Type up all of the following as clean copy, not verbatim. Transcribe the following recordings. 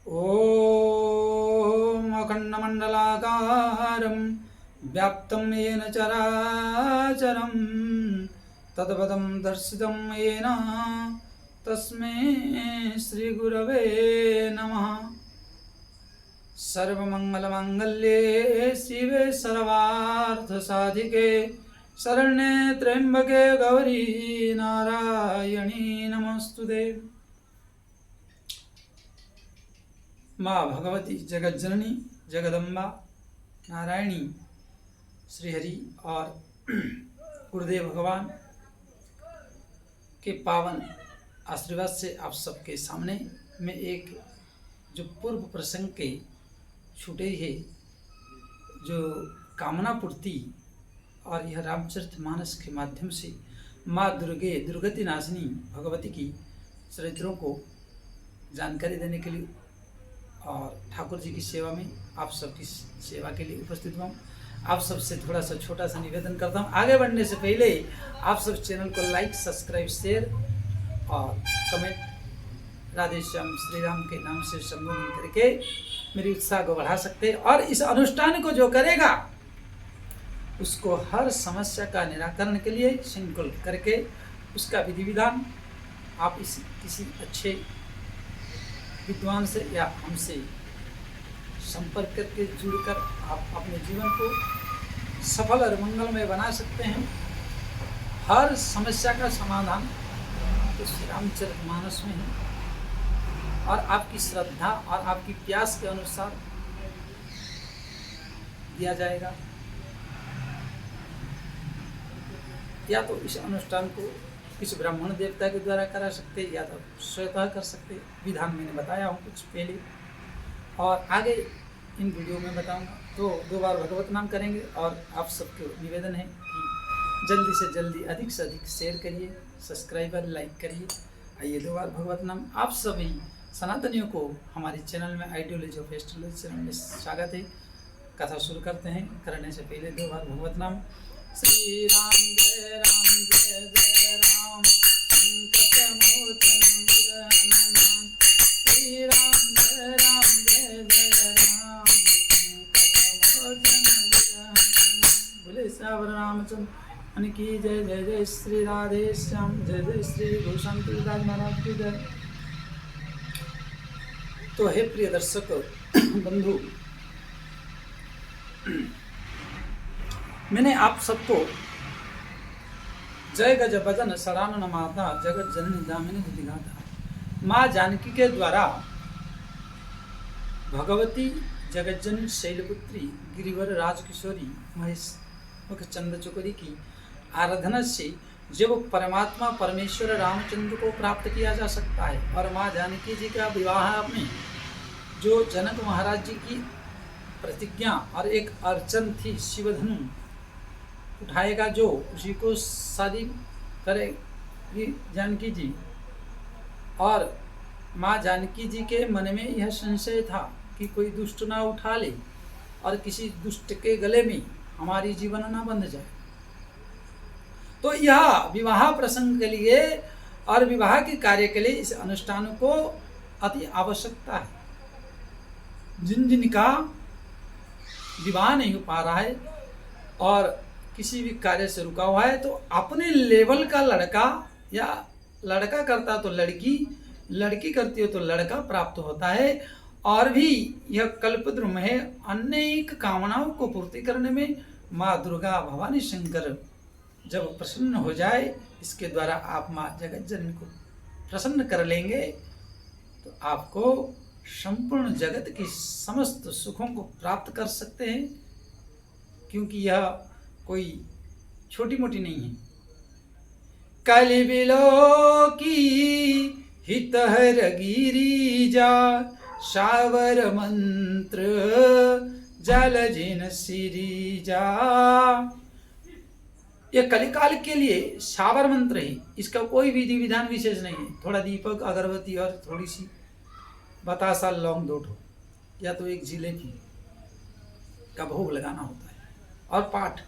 ॐ अखण्डमण्डलाकारं व्याप्तं येन चराचरं तत्पदं दर्शितं येन तस्मै श्रीगुरवे नमः। सर्वमङ्गलमाङ्गल्ये शिवे सर्वार्थसाधिके शरण्ये त्र्यम्बके गौरी नारायणी नमोस्तुते। माँ भगवती जगज्जननी जगदम्बा नारायणी श्रीहरि और गुरुदेव भगवान के पावन आशीर्वाद से आप सबके सामने में एक जो पूर्व प्रसंग के छूटे है जो कामना पूर्ति और यह रामचरितमानस के माध्यम से माँ दुर्गति नाशिनी भगवती की चरित्रों को जानकारी देने के लिए और ठाकुर जी की सेवा में आप सबकी सेवा के लिए उपस्थित हूँ। आप सबसे थोड़ा सा छोटा सा निवेदन करता हूँ, आगे बढ़ने से पहले आप सब चैनल को लाइक सब्सक्राइब शेयर और कमेंट राधे श्याम श्री राम के नाम से संबोधन करके मेरी उत्साह को बढ़ा सकते हैं। और इस अनुष्ठान को जो करेगा उसको हर समस्या का निराकरण के लिए संकल्प करके उसका विधि विधान आप किसी अच्छे विद्वान से या हमसे संपर्क करके जुड़कर आप अपने जीवन को सफल और मंगलमय बना सकते हैं। हर समस्या का समाधान तो श्री रामचरितमानस में है और आपकी श्रद्धा और आपकी प्यास के अनुसार दिया जाएगा। या तो इस अनुष्ठान को किसी ब्राह्मण देवता के द्वारा करा सकते या तो स्वतः कर सकते, विधान मैंने बताया हूँ कुछ पहले और आगे इन वीडियो में बताऊंगा। तो 2 बार भगवत नाम करेंगे और आप सबको निवेदन है कि जल्दी से जल्दी अधिक से अधिक शेयर करिए, सब्सक्राइबर लाइक करिए। आइए 2 बार भगवत नाम। आप सभी सनातनियों को हमारे चैनल में आइडियोलॉजी ऑफ एस्ट्रोलॉजी चैनल में स्वागत है। कथा शुरू करते हैं। करने से पहले 2 बार भगवत नाम। श्री राम जय राम जय जय राम संकट मोचन हनुमान। श्री राम जय जय राम संकट मोचन हनुमान। बोले श्यावर रामचंद्र की जय। जय जय श्री राधे श्याम जय जय श्री भूषण तुलसीदास महाराज की जय। तो हे प्रिय दर्शक बंधु, मैंने आप सबको जय गज भजन सरानन माता जगत जननी दामिनी दिगाता माँ जानकी के द्वारा भगवती जगज्जननी शैलपुत्री गिरिवर राजकिशोरी महेश मुख चंद चकोरी की आराधना से जब परमात्मा परमेश्वर रामचंद्र को प्राप्त किया जा सकता है। और माँ जानकी जी का विवाह में जो जनक महाराज जी की प्रतिज्ञा और एक अर्चन थी, शिवधनु उठाएगा जो उसी को शादी करेगी जानकी जी। और माँ जानकी जी के मन में यह संशय था कि कोई दुष्ट ना उठा ले और किसी दुष्ट के गले में हमारी जीवन ना बंध जाए। तो यह विवाह प्रसंग के लिए और विवाह के कार्य के लिए इस अनुष्ठान को अति आवश्यकता है। जिन जिन का विवाह नहीं हो पा रहा है और किसी भी कार्य से रुका हुआ है तो अपने लेवल का लड़का या लड़का करता तो लड़की, लड़की करती हो तो लड़का प्राप्त होता है। और भी यह कल्पद्रुम है अनेक कामनाओं को पूर्ति करने में माँ दुर्गा भवानी शंकर जब प्रसन्न हो जाए, इसके द्वारा आप माँ जगज्जननी को प्रसन्न कर लेंगे तो आपको संपूर्ण जगत की समस्त सुखों को प्राप्त कर सकते हैं। क्योंकि यह कोई छोटी मोटी नहीं है। कलि बिलो की हितहर गिरिजा शावर मंत्र जल जिन सिरिजा। यह कलिकाल के लिए शावर मंत्र है। इसका कोई विधि विधान विशेष नहीं है। थोड़ा दीपक अगरबत्ती और थोड़ी सी बतासा लौंग 2 ठो या तो एक जिलेबी का भोग लगाना होता है और पाठ।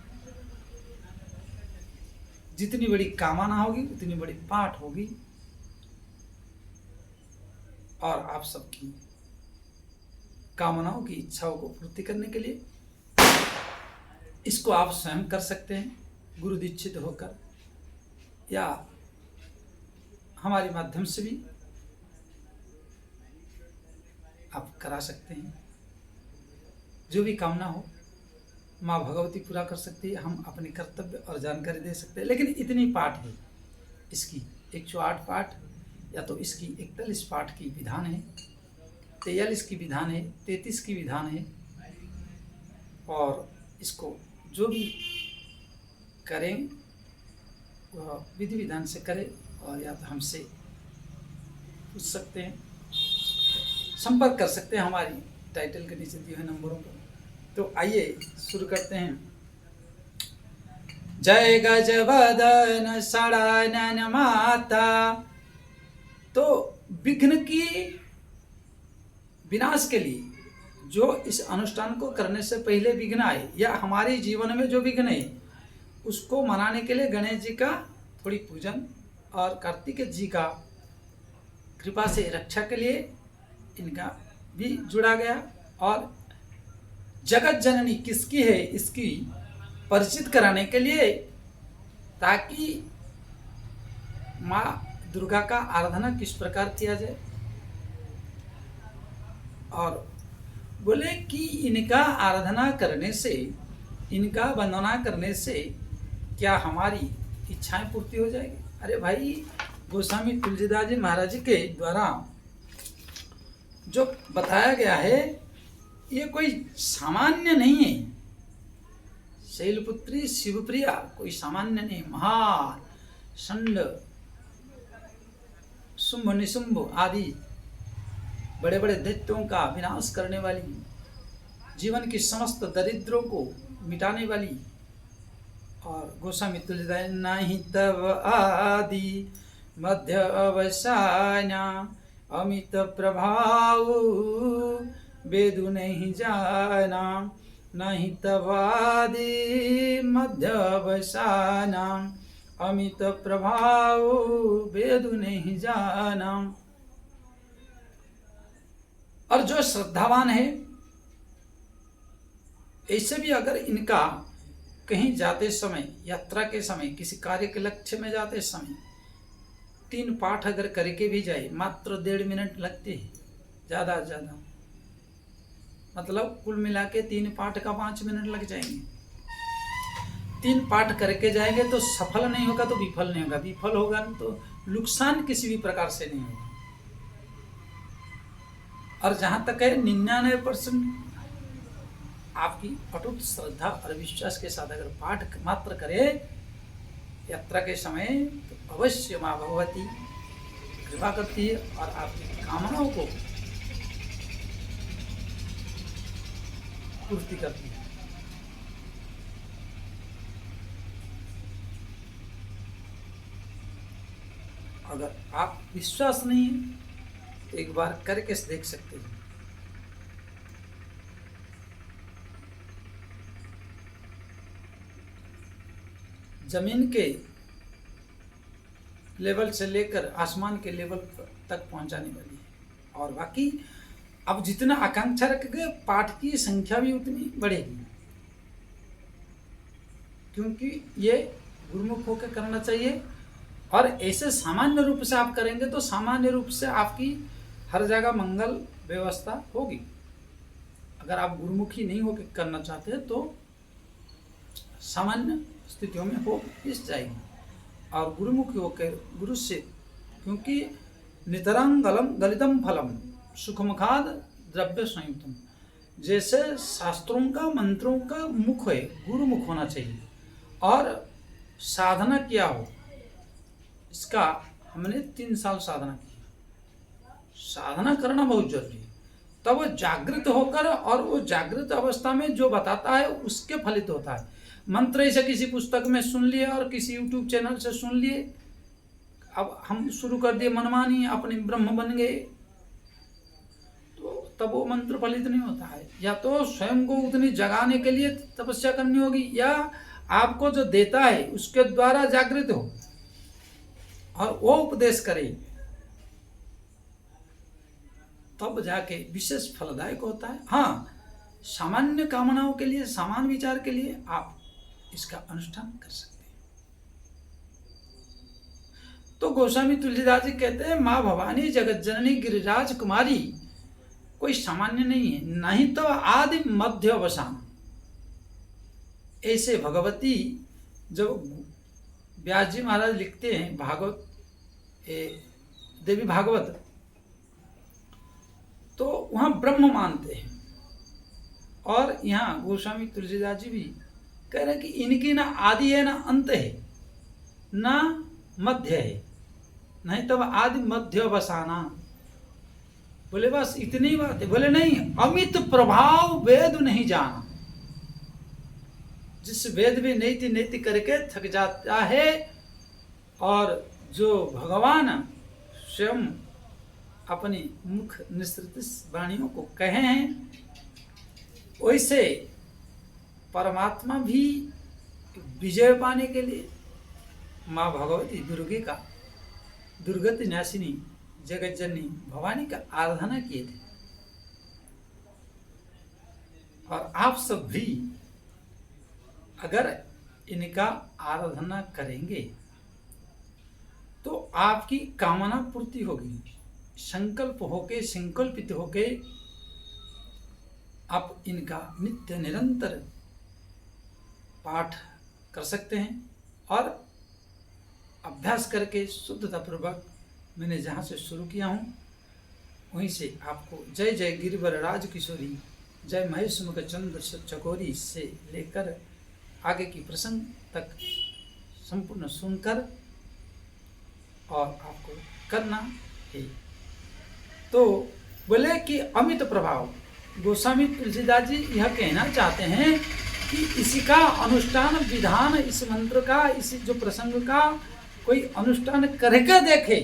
जितनी बड़ी कामना होगी उतनी बड़ी पाठ होगी और आप सबकी कामनाओं की इच्छाओं को पूर्ति करने के लिए। इसको आप स्वयं कर सकते हैं गुरु दीक्षित होकर, या हमारे माध्यम से भी आप करा सकते हैं। जो भी कामना हो माँ भगवती पूरा कर सकती है। हम अपने कर्तव्य और जानकारी दे सकते हैं, लेकिन इतनी पाठ है इसकी, 108 पाठ, या तो इसकी 41 पाठ की विधान है, 43 की विधान है, 33 की विधान है। और इसको जो भी करें वह विधि विधान से करें, और या तो हमसे पूछ सकते हैं, संपर्क कर सकते हैं हमारी टाइटल के नीचे दिए हुए नंबरों पर। तो आइए शुरू करते हैं। जय गजवदन षडानन माता। तो विघ्न की विनाश के लिए, जो इस अनुष्ठान को करने से पहले विघ्न आए या हमारे जीवन में जो विघ्न है, उसको मनाने के लिए गणेश जी का थोड़ी पूजन और कार्तिक जी का कृपा से रक्षा के लिए इनका भी जुड़ा गया। और जगत जननी किसकी है इसकी परिचित कराने के लिए, ताकि माँ दुर्गा का आराधना किस प्रकार किया जाए। और बोले कि इनका आराधना करने से, इनका वंदना करने से क्या हमारी इच्छाएं पूर्ति हो जाएगी। अरे भाई, गोस्वामी तुलसीदास जी महाराज जी के द्वारा जो बताया गया है ये कोई सामान्य नहीं है। शैलपुत्री शिवप्रिया कोई सामान्य नहीं, महान षंड शुंभ निशुंभ आदि बड़े बड़े दैत्यों का विनाश करने वाली, जीवन की समस्त दरिद्रों को मिटाने वाली। और गोस्वामी तुलसीदास नहीं तब आदि मध्य अवसाना अमित प्रभाव वेदु नहीं जाना, नहीं तब आदि मध्य अवसाना अमित प्रभाव वेदु नहीं जाना। और जो श्रद्धावान है, ऐसे भी अगर इनका कहीं जाते समय, यात्रा के समय, किसी कार्य के लक्ष्य में जाते समय 3 पाठ अगर करके भी जाए, मात्र 1.5 मिनट लगते हैं ज़्यादा से ज़्यादा, मतलब कुल मिला के 3 पाठ का 5 मिनट लग जाएंगे। 3 पाठ करके जाएंगे तो सफल नहीं होगा तो विफल नहीं होगा, विफल होगा तो नुकसान किसी भी प्रकार से नहीं होगा। और जहाँ तक है 99% आपकी अटूट श्रद्धा और विश्वास के साथ अगर पाठ मात्र करे यात्रा के समय, तो अवश्य माँ भगवती कृपा करती है और आपकी कामनाओं को पूर्ति करती है। अगर आप विश्वास नहीं है तो एक बार करके देख सकते हैं। जमीन के लेवल से लेकर आसमान के लेवल तक पहुंचाने वाली है। और बाकी अब जितना आकांक्षा रखेंगे पाठ की संख्या भी उतनी बढ़ेगी, क्योंकि ये गुरुमुख होकर करना चाहिए। और ऐसे सामान्य रूप से आप करेंगे तो सामान्य रूप से आपकी हर जगह मंगल व्यवस्था होगी। अगर आप गुरुमुखी नहीं होकर करना चाहते हैं तो सामान्य स्थितियों में हो इस जाएगी। और गुरुमुखी होकर गुरु से, क्योंकि नितरंगलम गलितम फलम सुखमुखाद द्रव्य संयुक्तम, जैसे शास्त्रों का मंत्रों का मुख है, गुरुमुख होना चाहिए। और साधना किया हो, इसका हमने 3 साल साधना की। साधना करना बहुत जरूरी है, तब वो जागृत होकर, और वो जागृत अवस्था में जो बताता है उसके फलित होता है। मंत्र ऐसे किसी पुस्तक में सुन लिए और किसी YouTube चैनल से सुन लिए, अब हम शुरू कर दिए मनमानी, अपने ब्रह्म बन गए, तो तब वो मंत्र फलित नहीं होता है। या तो स्वयं को उतनी जगाने के लिए तपस्या करनी होगी, या आपको जो देता है उसके द्वारा जागृत हो और वो उपदेश करे। तब जाके विशेष फलदायक होता है। हाँ, सामान्य कामनाओं के लिए, सामान्य विचार के लिए आप इसका अनुष्ठान कर सकते हैं। तो गोस्वामी तुलसीदास जी कहते हैं, माँ भवानी जगत जननी गिरिराज कुमारी कोई सामान्य नहीं है, नहीं तो आदि मध्य अवसान। ऐसे भगवती जो व्यास जी महाराज लिखते हैं भागवत, देवी भागवत, तो वहां ब्रह्म मानते हैं। और यहाँ गोस्वामी तुलसीदास जी भी कह रहे हैं कि इनकी ना आदि है ना अंत है, ना मध्य है, नहीं तब आदि मध्य अवसाना। बोले बस इतनी बात है? बोले नहीं, अमित प्रभाव वेद नहीं जाना। जिस वेद भी नैति नैति करके थक जाता है, और जो भगवान स्वयं अपनी मुख निसृत वाणियों को कहे हैं, वैसे परमात्मा भी विजय पाने के लिए माँ भगवती दुर्गे का, दुर्गति नाशिनी जगत जननी भवानी का आराधना किए थे। और आप सब भी अगर इनका आराधना करेंगे तो आपकी कामना पूर्ति होगी। संकल्प होके, संकल्पित होके आप इनका नित्य निरंतर पाठ कर सकते हैं। और अभ्यास करके शुद्धता पूर्वक मैंने जहाँ से शुरू किया हूँ वहीं से आपको जय जय गिरिवर राज किशोरी, जय महेश मुख चंद्र चकोरी से लेकर आगे की प्रसंग तक संपूर्ण सुनकर और आपको करना है। तो बोले कि अमित प्रभाव, गोस्वामी तुलसीदास जी यह कहना चाहते हैं कि इसी का अनुष्ठान विधान, इस मंत्र का, इस जो प्रसंग का कोई अनुष्ठान करके देखे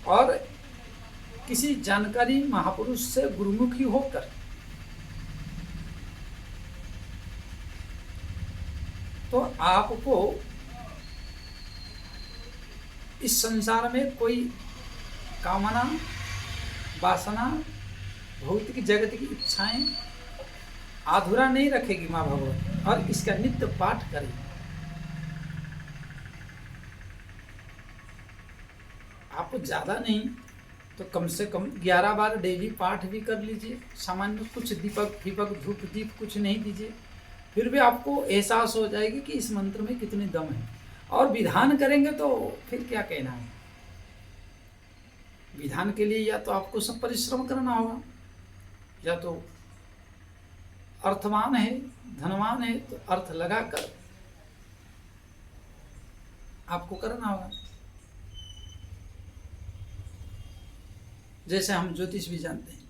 और किसी जानकारी महापुरुष से गुरुमुखी होकर, तो आपको इस संसार में कोई कामना, वासना, भौतिक जगत की इच्छाएं अधूरा नहीं रखेगी माँ भगवती। और इसका नित्य पाठ करें। आपको ज़्यादा नहीं तो कम से कम 11 बार डेली पाठ भी कर लीजिए। सामान्य कुछ दीपक फीपक धूप दीप कुछ नहीं दीजिए, फिर भी आपको एहसास हो जाएगी कि इस मंत्र में कितने दम है। और विधान करेंगे तो फिर क्या कहना है। विधान के लिए या तो आपको सब परिश्रम करना होगा, या तो अर्थवान है, धनवान है तो अर्थ लगाकर आपको करना होगा। जैसे हम ज्योतिष भी जानते हैं,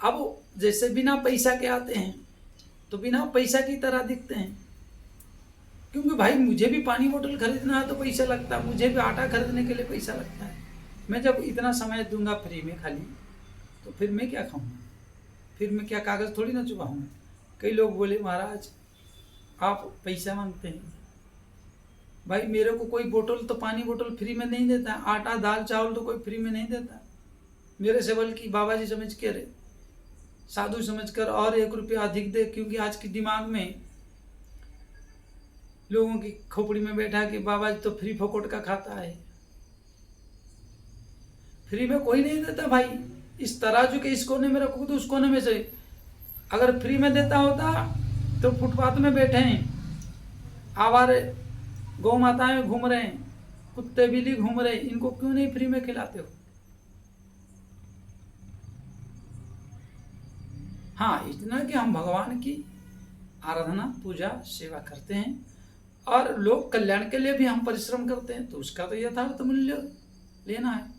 अब जैसे बिना पैसा के आते हैं तो बिना पैसा की तरह दिखते हैं, क्योंकि भाई मुझे भी पानी बोतल खरीदना है तो पैसा लगता है, मुझे भी आटा खरीदने के लिए पैसा लगता है। मैं जब इतना समय दूंगा फ्री में खाली, तो फिर मैं क्या खाऊंगा, फिर मैं क्या कागज़ थोड़ी ना चुभाऊंगा। कई लोग बोले महाराज आप पैसा मांगते हैं। भाई मेरे को कोई बोतल तो पानी बोतल फ्री में नहीं देता, आटा दाल चावल तो कोई फ्री में नहीं देता मेरे से, बल्कि बाबा जी समझ के रहे, साधु समझकर और 1 रुपया अधिक दे। क्योंकि आज की दिमाग में लोगों की खोपड़ी में बैठा कि बाबा जी तो फ्री फोकट का खाता है। फ्री में कोई नहीं देता भाई। इस तराजू के इस कोने में रखो तो उस कोने में से, अगर फ्री में देता होता तो फुटपाथ में बैठे हैं आवारे गौ माताएं घूम रहे हैं, कुत्ते बिल्ली घूम रहे हैं, इनको क्यों नहीं फ्री में खिलाते हो। हाँ, इतना कि हम भगवान की आराधना पूजा सेवा करते हैं और लोक कल्याण के लिए भी हम परिश्रम करते हैं, तो उसका तो यथार्थ मूल्य लेना है।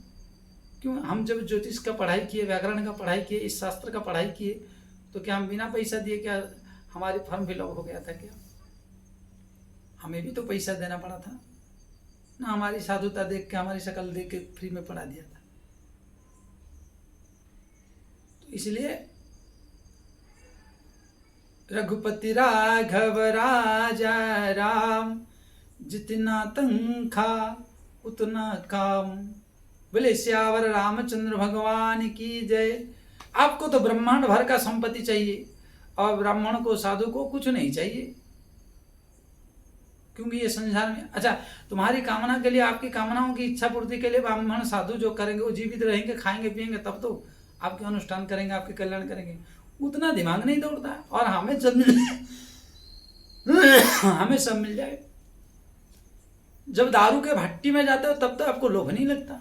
क्यों, हम जब ज्योतिष का पढ़ाई किए, व्याकरण का पढ़ाई किए, इस शास्त्र का पढ़ाई किए, तो क्या हम बिना पैसा दिए क्या हमारी फॉर्म फिलअप हो गया था क्या? हमें भी तो पैसा देना पड़ा था ना। हमारी साधुता देख के, हमारी शक्ल देख के फ्री में पढ़ा दिया था। तो इसलिए रघुपति राघव राजा राम, जितना तंखा उतना काम, बोले श्यावर रामचंद्र भगवान की जय। आपको तो ब्रह्मांड भर का संपत्ति चाहिए और ब्राह्मण को, साधु को कुछ नहीं चाहिए, क्योंकि ये संसार में, अच्छा तुम्हारी कामना के लिए, आपकी कामनाओं की इच्छा पूर्ति के लिए ब्राह्मण साधु जो करेंगे वो जीवित रहेंगे, खाएंगे पिएंगे, तब तो आपके अनुष्ठान करेंगे, आपके कल्याण करेंगे। उतना दिमाग नहीं दौड़ता है। और हमें सब हमें सब मिल जाए। जब दारू के भट्टी में जाते हो तब तो आपको लोभ नहीं लगता।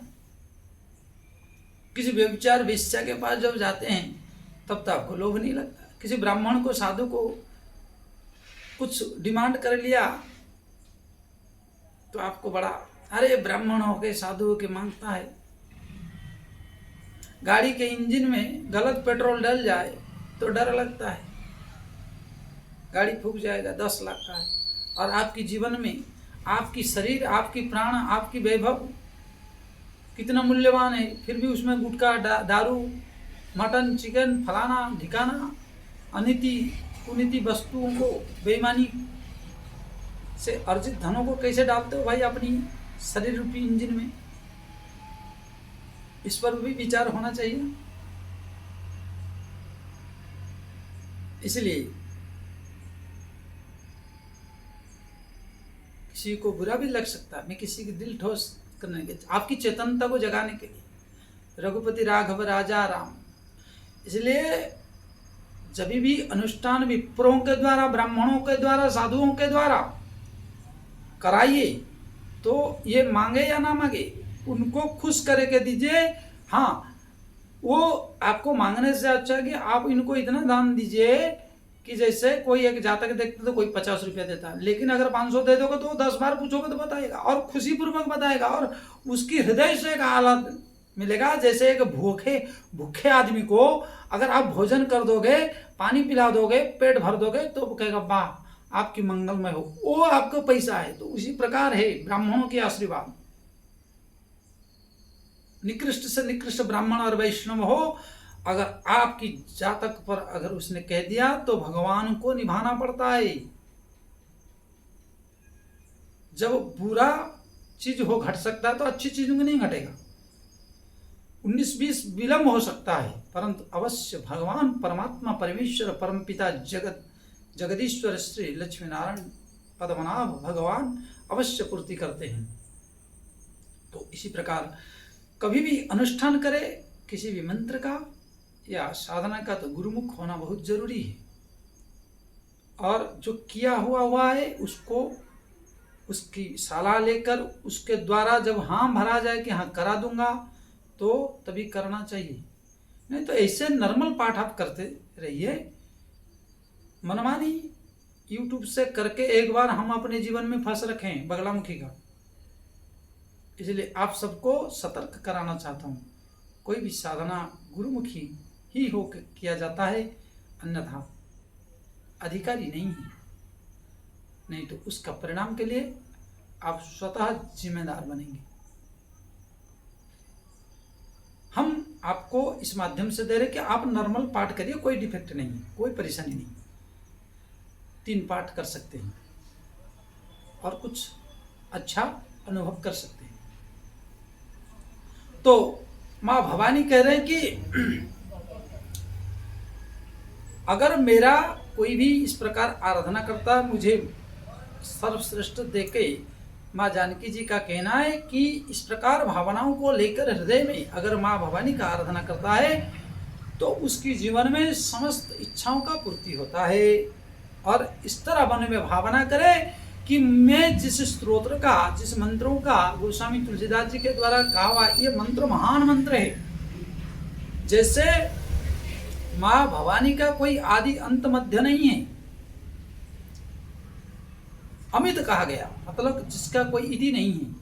किसी व्यभिचार वेश्या के पास जब जाते हैं तब तो आपको लोभ नहीं लगता। किसी ब्राह्मण को, साधु को कुछ डिमांड कर लिया तो आपको बड़ा, अरे ब्राह्मण हो के, साधु हो के मांगता है। गाड़ी के इंजन में गलत पेट्रोल डल जाए तो डर लगता है, गाड़ी फूक जाएगा, 10 लाख का है। और आपकी जीवन में आपकी शरीर, आपकी प्राण, आपकी वैभव कितना मूल्यवान है, फिर भी उसमें गुटखा, दारू, मटन, चिकन, फलाना ढिकाना, अनिति कुनीति वस्तुओं को, बेईमानी से अर्जित धनों को कैसे डालते हो भाई अपनी शरीर रूपी इंजन में? इस पर भी विचार होना चाहिए। इसलिए किसी को बुरा भी लग सकता है, मैं किसी की दिल ठोस करने के, आपकी चेतनता को जगाने के लिए। रघुपति राघव राजा राम। इसलिए जब भी अनुष्ठान विप्रों के द्वारा, ब्राह्मणों के द्वारा, साधुओं के द्वारा कराइए तो ये मांगे या ना मांगे, उनको खुश करके दीजिए। हाँ, वो आपको मांगने से अच्छा है कि आप इनको इतना दान दीजिए कि जैसे कोई एक जातक देखते तो कोई 50 रुपया देता है, लेकिन अगर 500 दे दोगे तो 10 बार पूछोगे तो बताएगा, और खुशी पूर्वक बताएगा, और उसकी हृदय से एक आह्लाद मिलेगा। जैसे एक भूखे आदमी को अगर आप भोजन कर दोगे, पानी पिला दोगे, पेट भर दोगे, तो वो कहेगा वाह आपकी मंगलमय हो, वो आपको पैसा है। तो उसी प्रकार है ब्राह्मणों के आशीर्वाद। निकृष्ट से निकृष्ट ब्राह्मण और वैष्णव हो, अगर आपकी जातक पर अगर उसने कह दिया तो भगवान को निभाना पड़ता है। जब बुरा चीज हो घट सकता है तो अच्छी चीजों में नहीं घटेगा। 19-20 विलंब हो सकता है, परंतु अवश्य भगवान परमात्मा, परमेश्वर, परमपिता, जगदीश्वर श्री लक्ष्मी नारायण पद्मनाभ भगवान अवश्य पूर्ति करते हैं। तो इसी प्रकार कभी भी अनुष्ठान करे किसी भी मंत्र का या साधना का, तो गुरुमुख होना बहुत जरूरी है। और जो किया हुआ है उसको, उसकी सलाह लेकर उसके द्वारा जब हाँ भरा जाए कि हाँ करा दूंगा, तो तभी करना चाहिए। नहीं तो ऐसे नॉर्मल पाठ आप करते रहिए, मनमानी यूट्यूब से करके एक बार हम अपने जीवन में फंस रखे हैं बगलामुखी का। इसलिए आप सबको सतर्क कराना चाहता हूँ, कोई भी साधना गुरुमुखी ही हो किया जाता है, अन्यथा अधिकारी नहीं है। नहीं तो उसका परिणाम के लिए आप स्वतः जिम्मेदार बनेंगे। हम आपको इस माध्यम से दे रहे कि आप नॉर्मल पाठ करिए, कोई डिफेक्ट नहीं है, कोई परेशानी नहीं, 3 पाठ कर सकते हैं और कुछ अच्छा अनुभव कर सकते हैं। तो माँ भवानी कह रहे हैं कि अगर मेरा कोई भी इस प्रकार आराधना करता, मुझे सर्वश्रेष्ठ देके, माँ जानकी जी का कहना है कि इस प्रकार भावनाओं को लेकर हृदय में अगर माँ भवानी का आराधना करता है तो उसकी जीवन में समस्त इच्छाओं का पूर्ति होता है। और इस तरह मन में भावना करे कि मैं जिस स्तोत्र का, जिस मंत्रों का गोस्वामी तुलसीदास जी के द्वारा कहा हुआ, ये मंत्र महान मंत्र है। जैसे माँ भवानी का कोई आदि अंत मध्य नहीं है, अमित कहा गया, मतलब जिसका कोई इति नहीं है।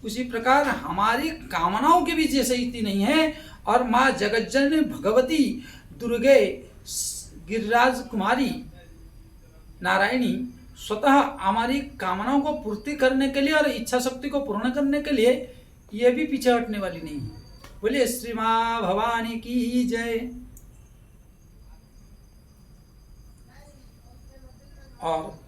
उसी प्रकार हमारी कामनाओं के भी जैसे इति नहीं है। और माँ जगज्जननी भगवती दुर्गे गिरिराज कुमारी नारायणी स्वतः हमारी कामनाओं को पूर्ति करने के लिए और इच्छा शक्ति को पूर्ण करने के लिए ये भी पीछे हटने वाली नहीं है। बोलिए श्री माँ भवानी की जय। और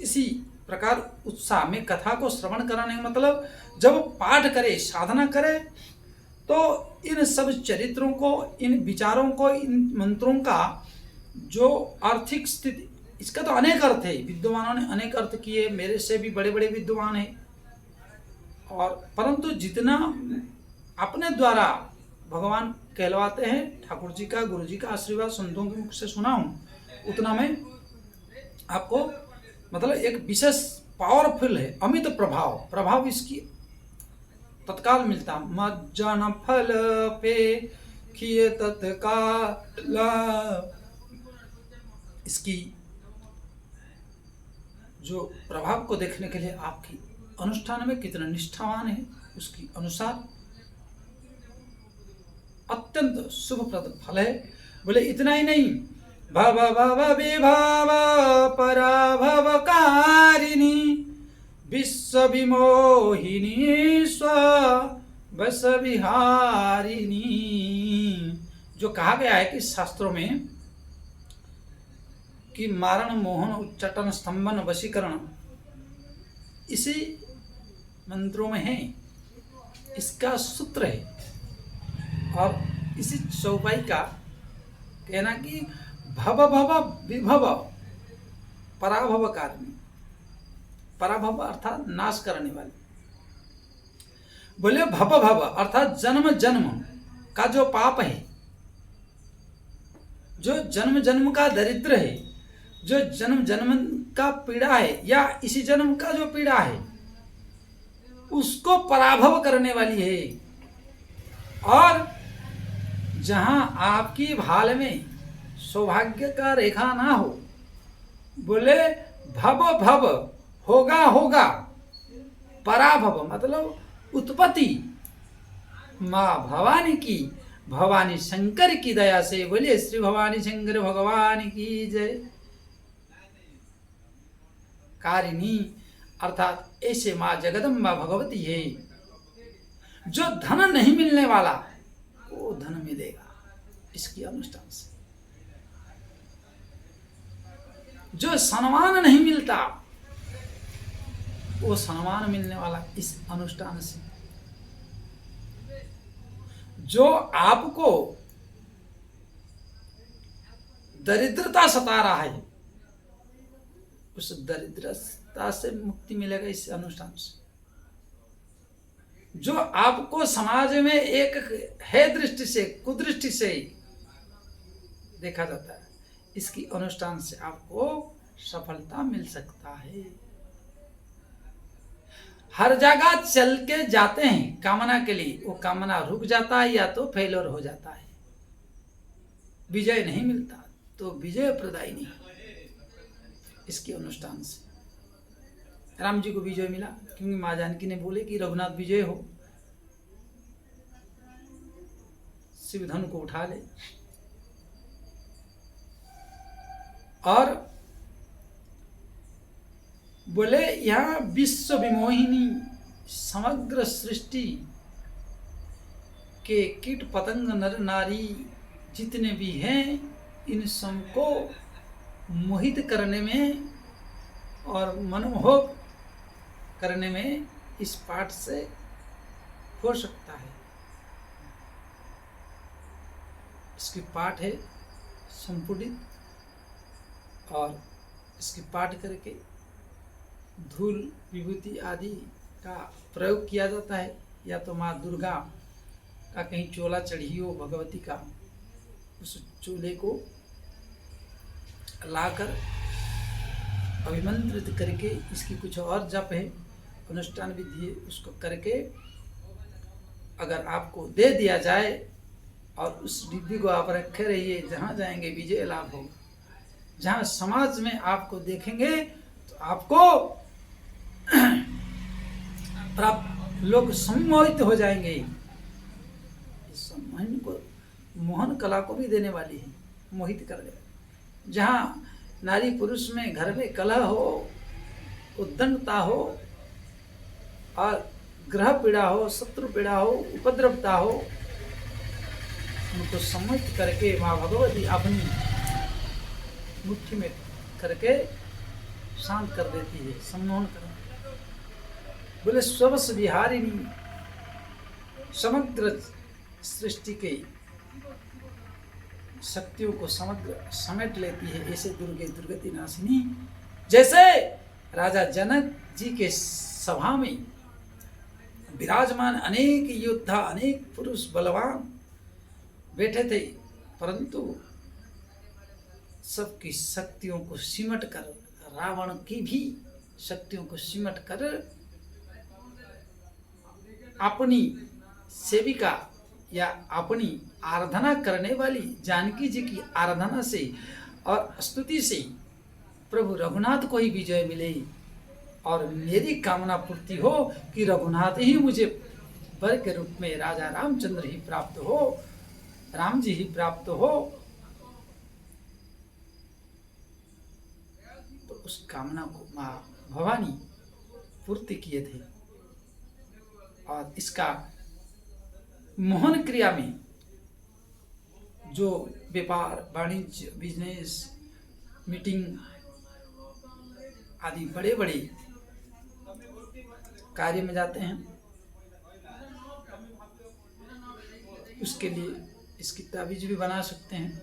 इसी प्रकार उत्साह में कथा को श्रवण कराने का मतलब जब पाठ करे, साधना करे, तो इन सब चरित्रों को, इन विचारों को, इन मंत्रों का जो आर्थिक स्थिति, इसका तो अनेक अर्थ है, विद्वानों ने अनेक अर्थ किए, मेरे से भी बड़े बड़े विद्वान हैं, और परंतु जितना अपने द्वारा भगवान कहलवाते हैं, ठाकुर जी का, गुरु जी का आशीर्वाद संतों के मुख से सुना हूँ, उतना मैं आपको मतलब एक विशेष पावरफुल है, अमित प्रभाव इसकी तत्काल मिलता। मज्जन फल पे किए तत्काल, इसकी जो प्रभाव को देखने के लिए आपकी अनुष्ठान में कितना निष्ठावान है, उसकी अनुसार अत्यंत शुभप्रद फल है। बोले इतना ही नहीं, भव भव विभाव पराभवकारिणी विश्व विमोहिनी स्व बस विहारिणी, जो कहा गया है कि शास्त्रों में कि मारण मोहन उच्चाटन स्तंभन वशीकरण इसी मंत्रों में है, इसका सूत्र है। और इसी चौपाई का कहना कि भव भव विभव पराभव कारिणी, पराभव अर्थात नाश करने वाली। बोले भव भव अर्थात जन्म जन्म का जो पाप है, जो जन्म जन्म का दरिद्र है, जो जन्म जन्म का पीड़ा है, या इसी जन्म का जो पीड़ा है, उसको पराभव करने वाली है। और जहां आपकी भाल में सौभाग्य का रेखा ना हो, बोले भव भव होगा, पराभव मतलब उत्पत्ति माँ भवानी की, भवानी शंकर की दया से, बोले श्री भवानी शंकर भगवान की जय। कारिणी अर्थात ऐसे माँ जगदम्बा भगवती है, जो धन नहीं मिलने वाला वो धन मिलेगा इसकी अनुष्ठान से, जो सम्मान नहीं मिलता वो सम्मान मिलने वाला इस अनुष्ठान से, जो आपको दरिद्रता सता रहा है उस दरिद्रता से मुक्ति मिलेगा इस अनुष्ठान से, जो आपको समाज में एक है दृष्टि से, कुदृष्टि से देखा जाता है, इसकी अनुष्ठान से आपको सफलता मिल सकता है। हर जगह चल के जाते हैं कामना के लिए, वो कामना रुक जाता है या तो फेलियर हो जाता है, विजय नहीं मिलता, तो विजय प्रदायी नहीं इसके अनुष्ठान से। राम जी को विजय मिला क्योंकि माँ जानकी ने बोले कि रघुनाथ विजय हो, शिव धनु को उठा ले। और बोले यहाँ विश्व विमोहिनी, समग्र सृष्टि के कीट पतंग नर नारी जितने भी हैं, इन सबको मोहित करने में और मनमोहक करने में इस पाठ से हो सकता है। इसकी पाठ है संपुटित, और इसकी पाठ करके धूल विभूति आदि का प्रयोग किया जाता है, या तो माँ दुर्गा का कहीं चोला चढ़ी हो भगवती का, उस चोले को लाकर अभिमंत्रित करके, इसकी कुछ और जप है, अनुष्ठान विधि है, उसको करके अगर आपको दे दिया जाए और उस डिब्बी को आप रखे रहिए, जहाँ जाएंगे विजय लाभ होगा। जहाँ समाज में आपको देखेंगे तो आपको प्राप्त, लोग सम्मोहित हो जाएंगे। इस सम्मोहन को, मोहन कला को भी देने वाली है, मोहित कर दे। जहाँ नारी पुरुष में घर में कलह हो, उद्दंडता हो, और ग्रह पीड़ा हो, शत्रु पीड़ा हो, उपद्रवता हो, उनको सम्मिलित करके माँ भगवती अपनी मुट्ठी में करके शांत कर देती है, सम्मोहन कर। बोले स्वस विहारिणी, समग्र सृष्टि के शक्तियों को समग्र समेट लेती है, ऐसे दुर्गे दुर्गति नाशिनी। जैसे राजा जनक जी के सभा में विराजमान अनेक योद्धा, अनेक पुरुष बलवान बैठे थे, परंतु सबकी शक्तियों को सिमट कर, रावण की भी शक्तियों को सिमट कर अपनी सेविका या अपनी आराधना करने वाली जानकी जी की आराधना से और स्तुति से प्रभु रघुनाथ को ही विजय मिले और मेरी कामना पूर्ति हो कि रघुनाथ ही मुझे वर के रूप में राजा रामचंद्र ही प्राप्त हो, राम जी ही प्राप्त हो। तो उस कामना को मां भवानी पूर्ति किए थे। और इसका मोहन क्रिया में जो व्यापार, वाणिज्य, बिजनेस, मीटिंग आदि बड़े बड़े कार्य में जाते हैं, उसके लिए इसकी ताबीज भी बना सकते हैं।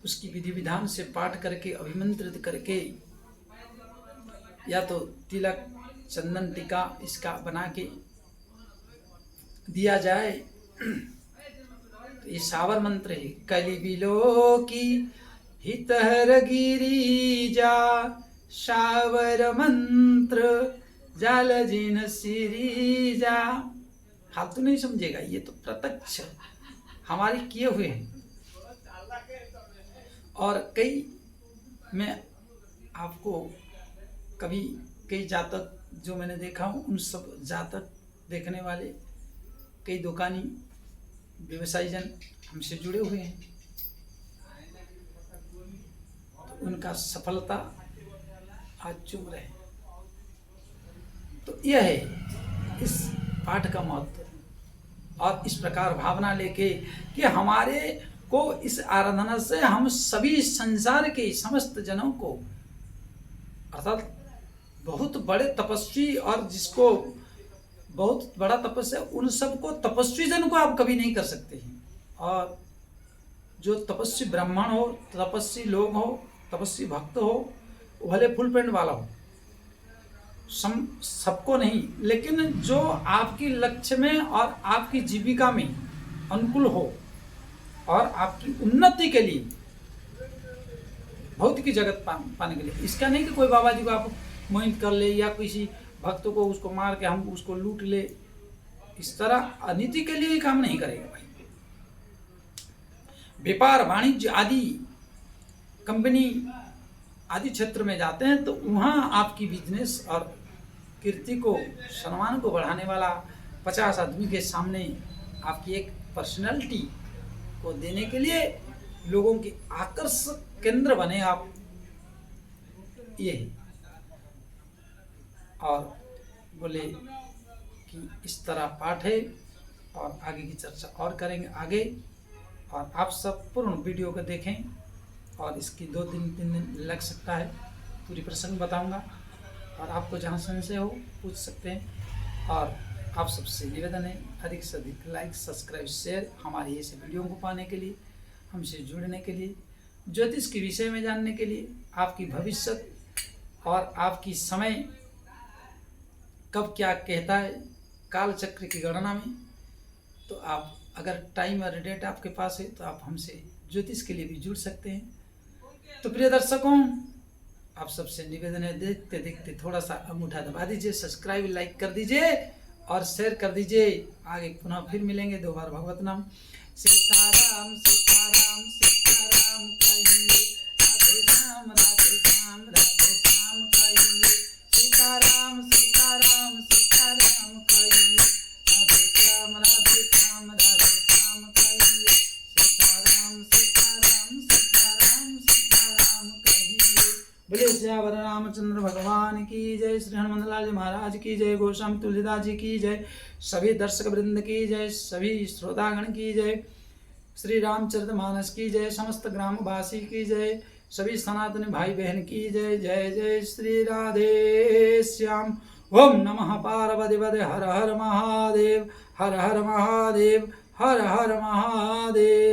उसकी विधि विधान से पाठ करके, अभिमंत्रित करके, या तो तिलक, चंदन, टीका इसका बना के दिया जाए तो ये सावर मंत्र है। कलि बिलो की हितहर गिरिजा, सावर मंत्र जाल जिन सिरिजा। फालतू नहीं समझेगा, ये तो प्रत्यक्ष हमारे किए हुए हैं। और कई मैं आपको कभी कई जातक जो मैंने देखा हूँ, उन सब जातक देखने वाले कई दुकानी व्यवसायी जन हमसे जुड़े हुए हैं, तो उनका सफलता आज चुम रहे। तो यह है इस पाठ का महत्व। और इस प्रकार भावना लेके कि हमारे को इस आराधना से हम सभी संसार के समस्त जनों को, अर्थात बहुत बड़े तपस्वी और जिसको बहुत बड़ा तपस्या, उन सबको, तपस्वी जन को आप कभी नहीं कर सकते हैं। और जो तपस्वी ब्राह्मण हो, तपस्वी लोग हो, तपस्वी भक्त हो, भले फुल पैंट वाला हो, सबको नहीं, लेकिन जो आपकी लक्ष्य में और आपकी जीविका में अनुकूल हो और आपकी उन्नति के लिए, भौतिक की जगत पाने के लिए। इसका नहीं कि कोई बाबा जी को आप मोहित कर ले या किसी भक्त को उसको मार के हम उसको लूट ले, इस तरह अनिति के लिए ही काम नहीं करेगा भाई। व्यापार, वाणिज्य आदि कंपनी आदि क्षेत्र में जाते हैं तो वहाँ आपकी बिजनेस और कीर्ति को, सम्मान को बढ़ाने वाला 50 आदमी के सामने आपकी एक पर्सनालिटी को देने के लिए लोगों के आकर्षक केंद्र बने आप, ये है। और बोले कि इस तरह पाठ है और आगे की चर्चा और करेंगे आगे। और आप सब पूर्ण वीडियो को देखें, और इसकी 2-3 दिन लग सकता है, पूरी प्रसंग बताऊंगा। और आपको जहाँ संशय हो पूछ सकते हैं। और आप सबसे निवेदन है अधिक से अधिक लाइक, सब्सक्राइब, शेयर हमारी ऐसे वीडियो को पाने के लिए, हमसे जुड़ने के लिए, ज्योतिष के विषय में जानने के लिए, आपकी भविष्य और आपकी समय कब क्या कहता है काल चक्र की गणना में, तो आप अगर टाइम और डेट आपके पास है तो आप हमसे ज्योतिष के लिए भी जुड़ सकते हैं। तो प्रिय दर्शकों, आप सबसे निवेदन है देखते देखते थोड़ा सा अंगूठा दबा दीजिए, सब्सक्राइब, लाइक कर दीजिए और शेयर कर दीजिए। आगे पुनः फिर मिलेंगे 2 बार भगवत नाम सीताराम सीताराम सीताराम कहिए, राधे श्याम राधे श्याम राधे श्याम कहिए, सीताराम सीताराम सीताराम कहिए, राधे श्याम राधे श्याम राधे श्याम कहिए, सीताराम सीताराम सीताराम सीताराम कहिए। बोले श्यावर रामचंद्र भगवान की जय, श्री हनुमान लाल जी महाराज की जय, गोस्वामी तुलसीदास जी की जय, सभी दर्शक वृंद की जय, सभी श्रोतागण की जय, श्री रामचरितमानस की जय, समस्त ग्रामवासी की जय, सभी सनातन भाई बहन की जय। जय जय श्री राधे श्याम। ओम नमः पार्वती पदे हर हर महादेव, हर हर महादेव, हर हर महादेव।